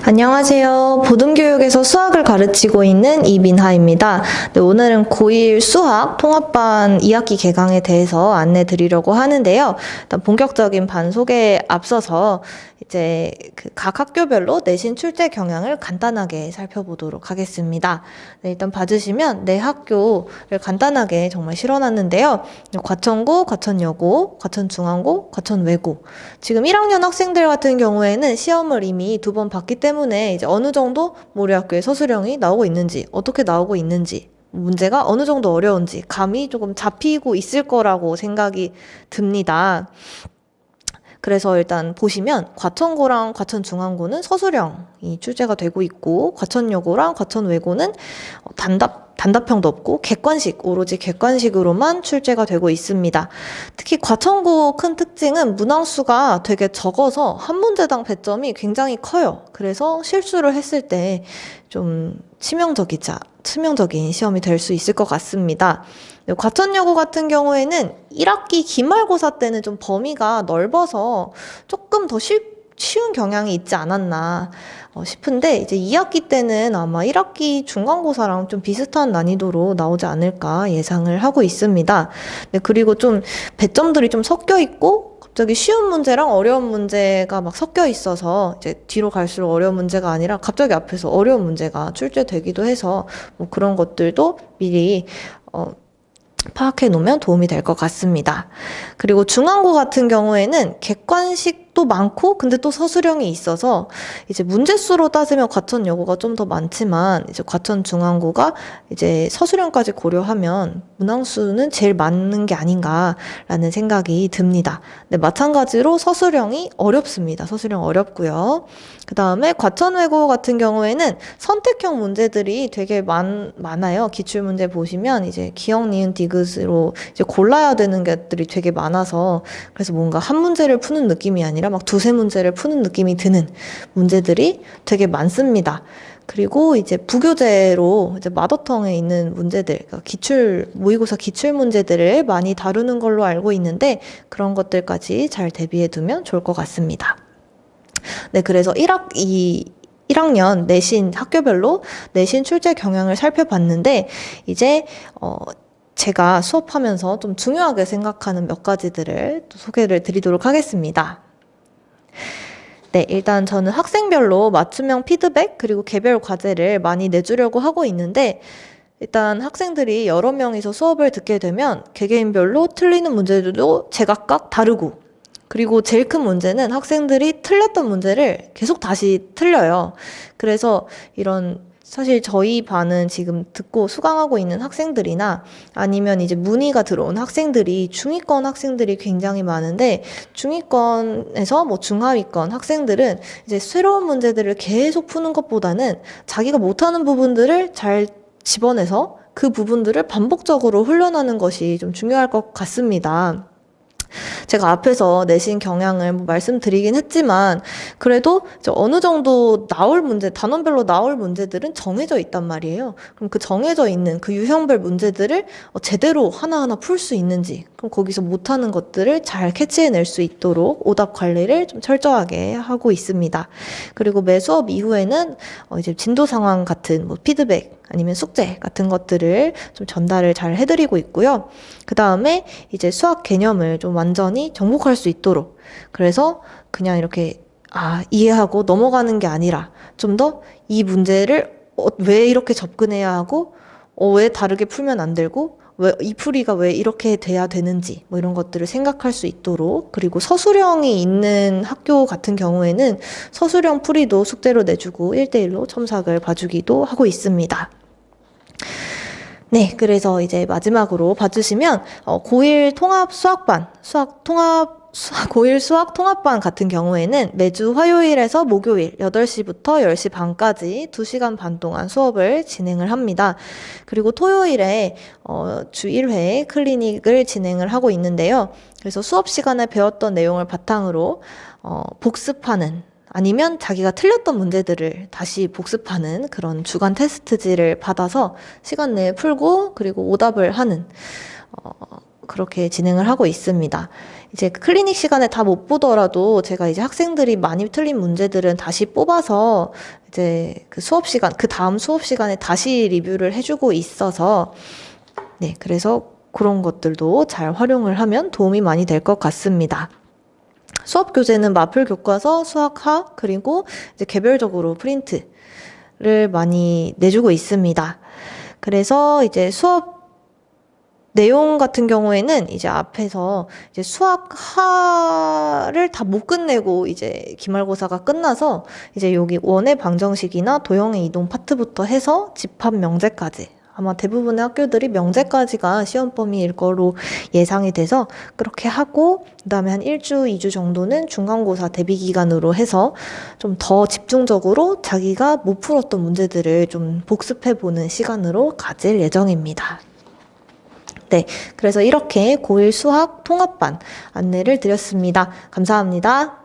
안녕하세요. 보듬교육에서 수학을 가르치고 있는 이민하입니다. 네, 오늘은 고1 수학 통합반 2학기 개강에 대해서 안내 드리려고 하는데요. 일단 본격적인 반 소개에 앞서서 이제 각 학교별로 내신 출제 경향을 간단하게 살펴보도록 하겠습니다. 네, 일단 봐주시면 내 학교를 간단하게 정말 실어놨는데요. 과천고, 과천여고, 과천중앙고, 과천외고. 지금 1학년 학생들 같은 경우에는 시험을 이미 2번 봤기 때문에 이제 어느 정도 우리 학교에 서술형이 나오고 있는지, 어떻게 나오고 있는지, 문제가 어느 정도 어려운지 감이 조금 잡히고 있을 거라고 생각이 듭니다. 그래서 일단 보시면 과천고랑 과천중앙고는 서술형이 출제가 되고 있고, 과천여고랑 과천외고는 단답형도 없고 객관식, 오로지 객관식으로만 출제가 되고 있습니다. 특히 과천고 큰 특징은 문항수가 되게 적어서 한 문제당 배점이 굉장히 커요. 그래서 실수를 했을 때 좀 치명적인 시험이 될 수 있을 것 같습니다. 과천여고 같은 경우에는 1학기 기말고사 때는 좀 범위가 넓어서 조금 더 쉬운 경향이 있지 않았나 싶은데, 이제 2학기 때는 아마 1학기 중간고사랑 좀 비슷한 난이도로 나오지 않을까 예상을 하고 있습니다. 네, 그리고 좀 배점들이 좀 섞여 있고 갑자기 쉬운 문제랑 어려운 문제가 막 섞여 있어서 이제 뒤로 갈수록 어려운 문제가 아니라 갑자기 앞에서 어려운 문제가 출제되기도 해서 뭐 그런 것들도 미리 파악해 놓으면 도움이 될 것 같습니다. 그리고 중앙고 같은 경우에는 객관식도 많고 근데 또 서술형이 있어서 이제 문제수로 따지면 과천여고가 좀 더 많지만 이제 과천중앙고가 이제 서술형까지 고려하면 문항수는 제일 많은 게 아닌가라는 생각이 듭니다. 네, 마찬가지로 서술형이 어렵습니다. 서술형 어렵고요. 그 다음에 과천외고 같은 경우에는 선택형 문제들이 되게 많아요. 기출문제 보시면 이제 기억, 니은, 디귿으로 이제 골라야 되는 것들이 되게 많아서 그래서 뭔가 한 문제를 푸는 느낌이 아니라 막 두세 문제를 푸는 느낌이 드는 문제들이 되게 많습니다. 그리고 이제 부교재로 이제 마더텅에 있는 문제들, 그러니까 모의고사 기출 문제들을 많이 다루는 걸로 알고 있는데 그런 것들까지 잘 대비해 두면 좋을 것 같습니다. 네, 그래서 1학년 내신 학교별로 내신 출제 경향을 살펴봤는데 이제 제가 수업하면서 좀 중요하게 생각하는 몇 가지들을 또 소개를 드리도록 하겠습니다. 네, 일단 저는 학생별로 맞춤형 피드백 그리고 개별 과제를 많이 내주려고 하고 있는데 일단 학생들이 여러 명이서 수업을 듣게 되면 개개인별로 틀리는 문제들도 제각각 다르고 그리고 제일 큰 문제는 학생들이 틀렸던 문제를 계속 다시 틀려요. 그래서 사실 저희 반은 지금 듣고 수강하고 있는 학생들이나 아니면 이제 문의가 들어온 학생들이 중위권 학생들이 굉장히 많은데 중위권에서 뭐 중하위권 학생들은 이제 새로운 문제들을 계속 푸는 것보다는 자기가 못하는 부분들을 잘 집어내서 그 부분들을 반복적으로 훈련하는 것이 좀 중요할 것 같습니다. 제가 앞에서 내신 경향을 말씀드리긴 했지만 그래도 어느 정도 단원별로 나올 문제들은 정해져 있단 말이에요. 그럼 그 정해져 있는 그 유형별 문제들을 제대로 하나하나 풀 수 있는지, 그럼 거기서 못하는 것들을 잘 캐치해낼 수 있도록 오답 관리를 좀 철저하게 하고 있습니다. 그리고 매 수업 이후에는 이제 진도 상황 같은 피드백 아니면 숙제 같은 것들을 좀 전달을 잘 해드리고 있고요. 그 다음에 이제 수학 개념을 좀 완전히 정복할 수 있도록, 그래서 그냥 이렇게 이해하고 넘어가는 게 아니라 좀 더 이 문제를 왜 이렇게 접근해야 하고 왜 다르게 풀면 안 되고 이 풀이가 왜 이렇게 돼야 되는지 이런 것들을 생각할 수 있도록, 그리고 서술형이 있는 학교 같은 경우에는 서술형 풀이도 숙제로 내주고 1대1로 첨삭을 봐주기도 하고 있습니다. 네, 그래서 이제 마지막으로 봐주시면 고1 통합 수학반, 고1 수학 통합반 같은 경우에는 매주 화요일에서 목요일 8시부터 10시 반까지 2시간 반 동안 수업을 진행을 합니다. 그리고 토요일에 주 1회 클리닉을 진행을 하고 있는데요. 그래서 수업 시간에 배웠던 내용을 바탕으로 복습하는, 아니면 자기가 틀렸던 문제들을 다시 복습하는 그런 주간 테스트지를 받아서 시간 내에 풀고 그리고 오답을 하는 그렇게 진행을 하고 있습니다. 이제 클리닉 시간에 다 못 보더라도 제가 이제 학생들이 많이 틀린 문제들은 다시 뽑아서 이제 그 수업 시간, 그 다음 수업 시간에 다시 리뷰를 해주고 있어서 네, 그래서 그런 것들도 잘 활용을 하면 도움이 많이 될 것 같습니다. 수업 교재는 마플 교과서, 수학하, 그리고 이제 개별적으로 프린트를 많이 내주고 있습니다. 그래서 이제 수업 내용 같은 경우에는 이제 앞에서 이제 수학하를 다 못 끝내고 이제 기말고사가 끝나서 이제 여기 원의 방정식이나 도형의 이동 파트부터 해서 집합 명제까지 아마 대부분의 학교들이 명제까지가 시험 범위일 거로 예상이 돼서 그렇게 하고 그다음에 한 1주, 2주 정도는 중간고사 대비 기간으로 해서 좀 더 집중적으로 자기가 못 풀었던 문제들을 좀 복습해 보는 시간으로 가질 예정입니다. 네, 그래서 이렇게 고1 수학 통합반 안내를 드렸습니다. 감사합니다.